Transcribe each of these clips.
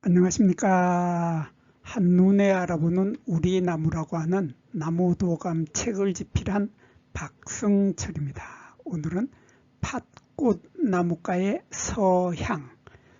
안녕하십니까. 한눈에 알아보는 우리 나무라고 하는 나무도감 책을 집필한 박승철입니다. 오늘은 팥꽃 나무가의 서향,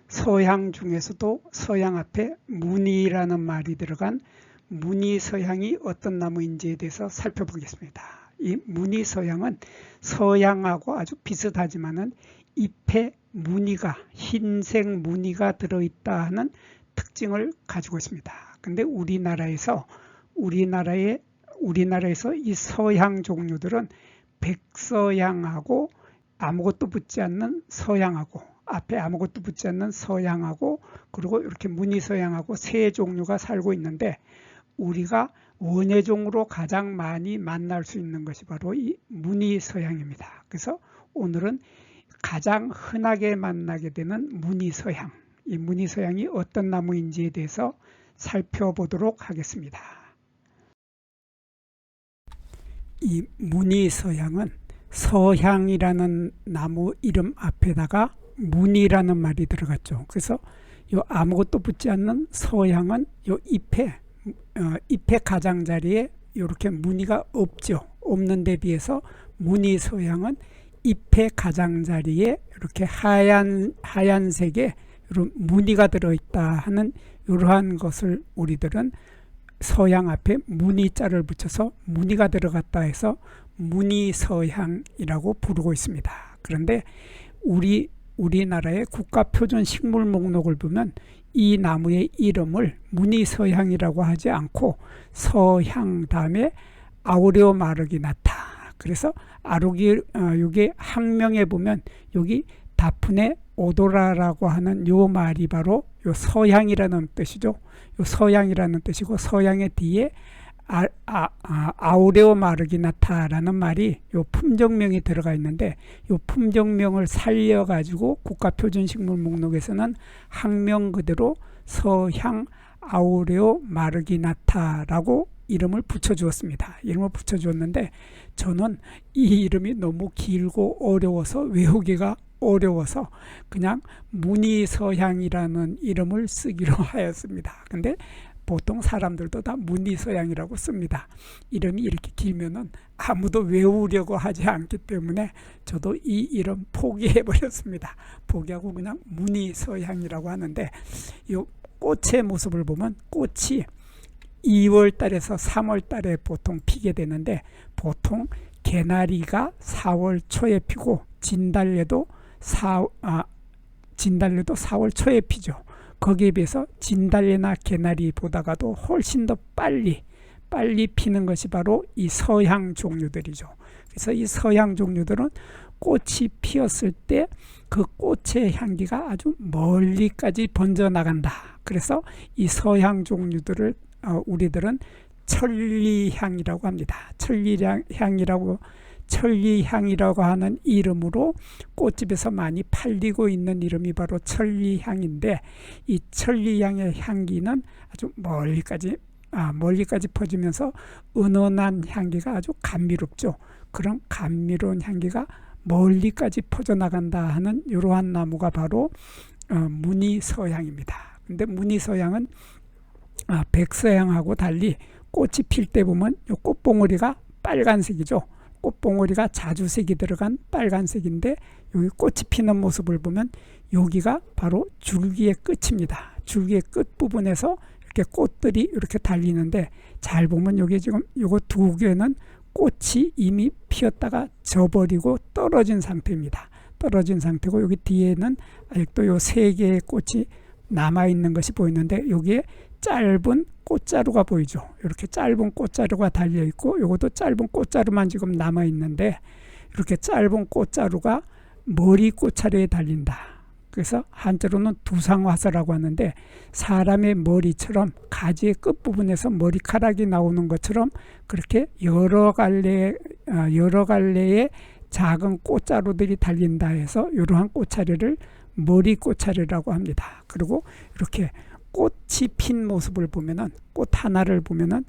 서향 중에서도 서향 앞에 무늬라는 말이 들어간 무늬서향이 어떤 나무인지에 대해서 살펴보겠습니다. 이 무늬서향은 서향하고 아주 비슷하지만은 잎에 무늬가, 흰색 무늬가 들어있다 하는 특징을 가지고 있습니다. 근데 우리나라에서 이 서향 종류들은 백서향하고 아무것도 붙지 않는 서향하고 앞에 아무것도 붙지 않는 서향하고 그리고 이렇게 무늬서향하고 세 종류가 살고 있는데, 우리가 원예종으로 가장 많이 만날 수 있는 것이 바로 이 무늬서향입니다. 그래서 오늘은 가장 흔하게 만나게 되는 무늬서향, 이 무늬서향이 어떤 나무인지에 대해서 살펴보도록 하겠습니다. 이 무늬서향은 서향이라는 나무 이름 앞에다가 무늬라는 말이 들어갔죠. 그래서 요 아무것도 붙지 않는 서향은 요 잎의 가장자리에 이렇게 무늬가 없죠. 없는 데 비해서 무늬서향은 잎의 가장자리에 이렇게 하얀색의 이런 무늬가 들어있다 하는 이러한 것을 우리들은 서향 앞에 무늬자를 붙여서 무늬가 들어갔다 해서 무늬서향이라고 부르고 있습니다. 그런데 우리나라의 국가표준 식물 목록을 보면 이 나무의 이름을 무늬서향이라고 하지 않고 서향 다음에 아우레오 마르기나타, 그래서 여기 학명에 보면 여기 다프네 오도라라고 하는 요 말이 바로 요 서향이라는 뜻이죠. 요 서향이라는 뜻이고, 서향의 뒤에 아우레오 마르기나타라는 말이 요 품종명이 들어가 있는데, 요 품종명을 살려가지고 국가표준식물 목록에서는 학명 그대로 서향 아우레오 마르기나타라고 이름을 붙여주었습니다. 이름을 붙여주었는데, 저는 이 이름이 너무 길고 어려워서 외우기가 어려워서 그냥 무늬서향이라는 이름을 쓰기로 하였습니다. 근데 보통 사람들도 다 무늬서향이라고 씁니다. 이름이 이렇게 길면은 아무도 외우려고 하지 않기 때문에 저도 이 이름 포기해 버렸습니다. 포기하고 그냥 무늬서향이라고 하는데, 이 꽃의 모습을 보면 꽃이 2월 달에서 3월 달에 보통 피게 되는데, 보통 개나리가 4월 초에 피고 진달래도 4월 초에 피죠. 거기에 비해서 진달래나 개나리보다가도 훨씬 더 빨리 피는 것이 바로 이 서향 종류들이죠. 그래서 이 서향 종류들은 꽃이 피었을 때 그 꽃의 향기가 아주 멀리까지 번져나간다. 그래서 이 서향 종류들을 우리들은 천리향이라고 합니다. 천리향이라고 하는 이름으로 꽃집에서 많이 팔리고 있는 이름이 바로 천리향인데, 이 천리향의 향기는 아주 멀리까지 퍼지면서 은은한 향기가 아주 감미롭죠. 그런 감미로운 향기가 멀리까지 퍼져나간다 하는 이러한 나무가 바로 무늬서향입니다. 근데 무늬서향은 백서향하고 달리 꽃이 필 때 보면 이 꽃봉오리가 빨간색이죠. 꽃봉오리가 자주색이 들어간 빨간색인데, 여기 꽃이 피는 모습을 보면 여기가 바로 줄기의 끝입니다. 줄기의 끝 부분에서 이렇게 꽃들이 이렇게 달리는데, 잘 보면 여기 지금 요거 두 개는 꽃이 이미 피었다가 져버리고 떨어진 상태입니다. 떨어진 상태고, 여기 뒤에는 아직도 요 세 개의 꽃이 남아있는 것이 보이는데, 여기에 짧은 꽃자루가 보이죠. 이렇게 짧은 꽃자루가 달려있고, 요것도 짧은 꽃자루만 지금 남아있는데, 이렇게 짧은 꽃자루가 머리 꽃자루에 달린다. 그래서 한자로는 두상화사라고 하는데, 사람의 머리처럼 가지의 끝부분에서 머리카락이 나오는 것처럼 그렇게 여러 갈래의 작은 꽃자루들이 달린다 해서 이러한 꽃자루를 머리 꽃자루라고 합니다. 그리고 이렇게 꽃이 핀 모습을 보면은, 꽃 하나는 보면은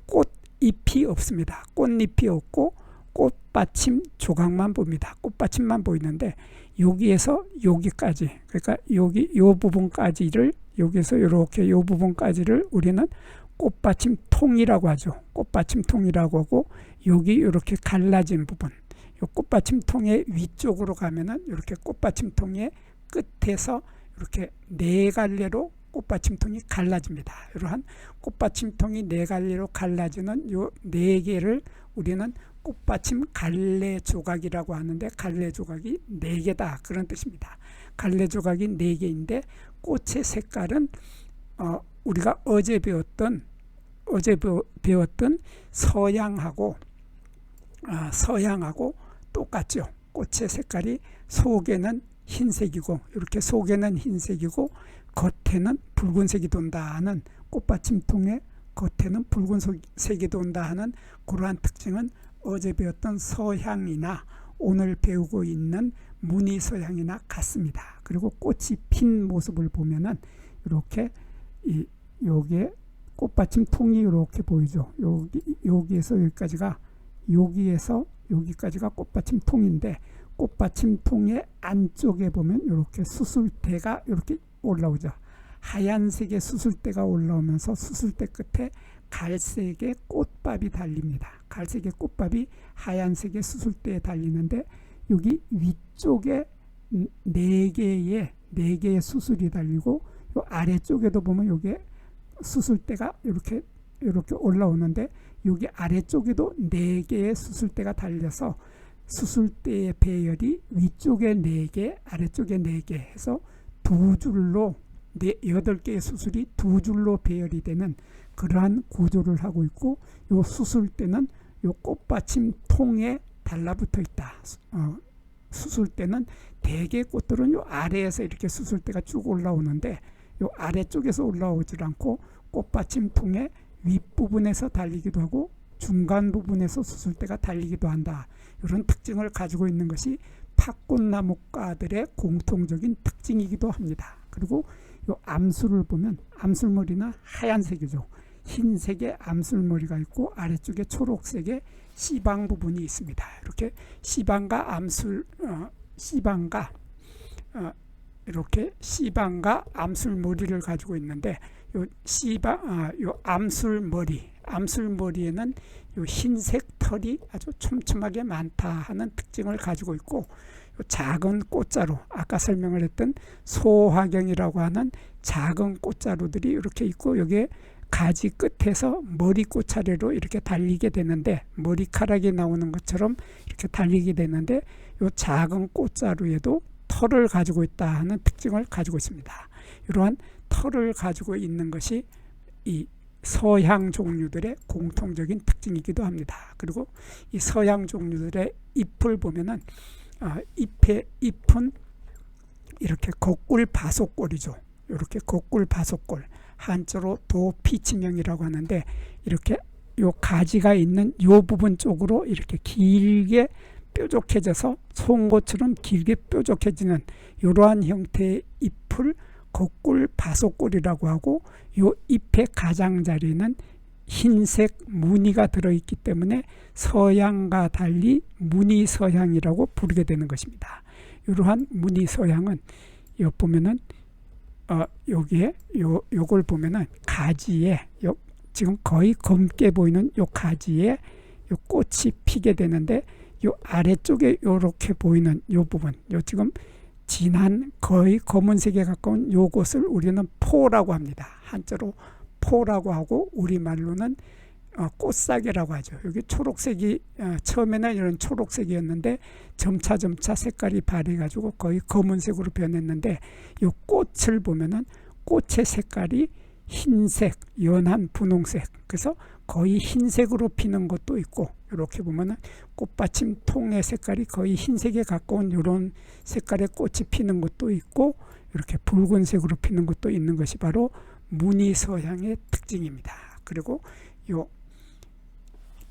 꽃잎이 없습니다. 꽃잎이 없고 꽃 꽃받침 조각만 봅니다. 꽃받침만 보이는데 여기에서 여기까지, 그러니까 여기 요 부분까지를, 여기서 이렇게 요 부분까지를 우리는 꽃받침 통이라고 하죠. 꽃받침 통이라고 하고, 여기 이렇게 갈라진 부분, 요 꽃받침 통의 위쪽으로 가면은 이렇게 꽃받침 통의 끝에서 이렇게 네 갈래로 꽃받침 통이 갈라집니다. 이러한 꽃받침 통이 네 갈래로 갈라지는 요 네 개를 우리는 꽃받침 갈래 조각이라고 하는데, 갈래 조각이 네 개다, 그런 뜻입니다. 갈래 조각이 네 개인데 꽃의 색깔은 우리가 어제 배웠던 서양하고 똑같죠. 꽃의 색깔이 색에는 흰색이고, 이렇게 속에는 흰색이고 겉에는 붉은색이 돈다 하는, 꽃받침 통의 겉에는 붉은색이 돈다 하는 그러한 특징은 어제 배웠던 서향이나 오늘 배우고 있는 무늬 서향이나 같습니다. 그리고 꽃이 핀 모습을 보면은 이렇게 여기에 꽃받침 통이 이렇게 보이죠. 여기에서 여기까지가 꽃받침 통인데, 꽃받침 통의 안쪽에 보면 이렇게 수술대가 이렇게 올라오죠. 하얀색의 수술대가 올라오면서 수술대 끝에 갈색의 꽃밥이 달립니다. 갈색의 꽃밥이 하얀색의 수술대에 달리는데, 여기 위쪽에 네 개의 수술이 달리고, 요 아래쪽에도 보면 여기 수술대가 이렇게 올라오는데, 여기 아래쪽에도 네 개의 수술대가 달려서 수술대의 배열이 위쪽에 4개, 아래쪽에 4개 해서 두 줄로, 8개의 수술이 두 줄로 배열이 되는 그러한 구조를 하고 있고, 요 수술대는 요 꽃받침 통에 달라붙어 있다. 수술대는 대개 꽃들은 요 아래에서 이렇게 수술대가 쭉 올라오는데, 요 아래쪽에서 올라오질 않고 꽃받침 통의 윗부분에서 달리기도 하고 중간 부분에서 수술대가 달리기도 한다. 이런 특징을 가지고 있는 것이 팥꽃나무과들의 공통적인 특징이기도 합니다. 그리고 이 암술을 보면 암술머리는 하얀색이죠. 흰색의 암술머리가 있고 아래쪽에 초록색의 씨방 부분이 있습니다. 이렇게 씨방과 이렇게 씨방과 암술머리를 가지고 있는데, 요 암술머리에는 요 흰색 털이 아주 촘촘하게 많다 하는 특징을 가지고 있고, 요 작은 꽃자루, 아까 설명을 했던 소화경이라고 하는 작은 꽃자루들이 이렇게 있고, 여기에 가지 끝에서 머리꽃 차례로 이렇게 달리게 되는데, 머리카락이 나오는 것처럼 이렇게 달리게 되는데, 요 작은 꽃자루에도 털을 가지고 있다 하는 특징을 가지고 있습니다. 이러한 털을 가지고 있는 것이 이 서양 종류들의 공통적인 특징이기도 합니다. 그리고 이 서양 종류들의 잎을 보면은 잎은 이렇게 거꿀 바속골이죠. 이렇게 거꿀 바속골, 한자로 도피치명이라고 하는데, 이렇게 요 가지가 있는 요 부분 쪽으로 이렇게 길게 뾰족해져서 송곳처럼 길게 뾰족해지는 이러한 형태의 잎을 거꿀 바속골이라고 하고, 요 잎의 가장자리는 흰색 무늬가 들어있기 때문에 서양과 달리 무늬 서양이라고 부르게 되는 것입니다. 이러한 무늬 서양은 여기 보면은 여기에 요걸 보면은 가지에 지금 거의 검게 보이는 요 가지에 요 꽃이 피게 되는데, 요 아래쪽에 요렇게 보이는 요 부분, 요 지금 진한 거의 검은색에 가까운 요것을 우리는 포라고 합니다. 한자로 포라고 하고 우리말로는 꽃사계라고 하죠. 여기 초록색이 처음에는 이런 초록색이었는데 점차 색깔이 바래가지고 거의 검은색으로 변했는데, 요 꽃을 보면은 꽃의 색깔이 흰색, 연한 분홍색, 그래서 거의 흰색으로 피는 것도 있고, 이렇게 보면은 꽃받침 통의 색깔이 거의 흰색에 가까운 이런 색깔의 꽃이 피는 것도 있고, 이렇게 붉은색으로 피는 것도 있는 것이 바로 무늬 서양의 특징입니다. 그리고 요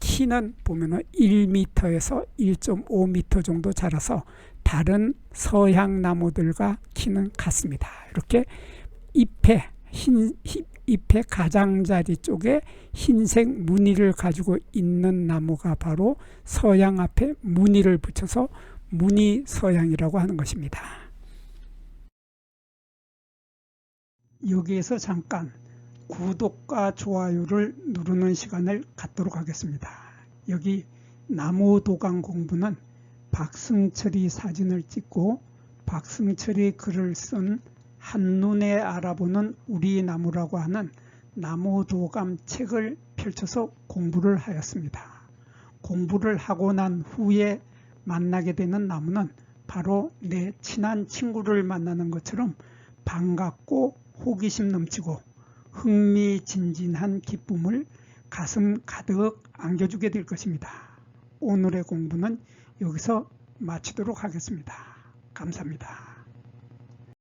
키는 보면은 1m에서 1.5m 정도 자라서 다른 서양 나무들과 키는 같습니다. 이렇게 잎의 가장자리 쪽에 흰색 무늬를 가지고 있는 나무가 바로 서양 앞에 무늬를 붙여서 무늬서양이라고 하는 것입니다. 여기에서 잠깐 구독과 좋아요를 누르는 시간을 갖도록 하겠습니다. 여기 나무도감 공부는 박승철이 사진을 찍고 박승철이 글을 쓴 한눈에 알아보는 우리 나무라고 하는 나무도감 책을 펼쳐서 공부를 하였습니다. 공부를 하고 난 후에 만나게 되는 나무는 바로 내 친한 친구를 만나는 것처럼 반갑고 호기심 넘치고 흥미진진한 기쁨을 가슴 가득 안겨주게 될 것입니다. 오늘의 공부는 여기서 마치도록 하겠습니다. 감사합니다.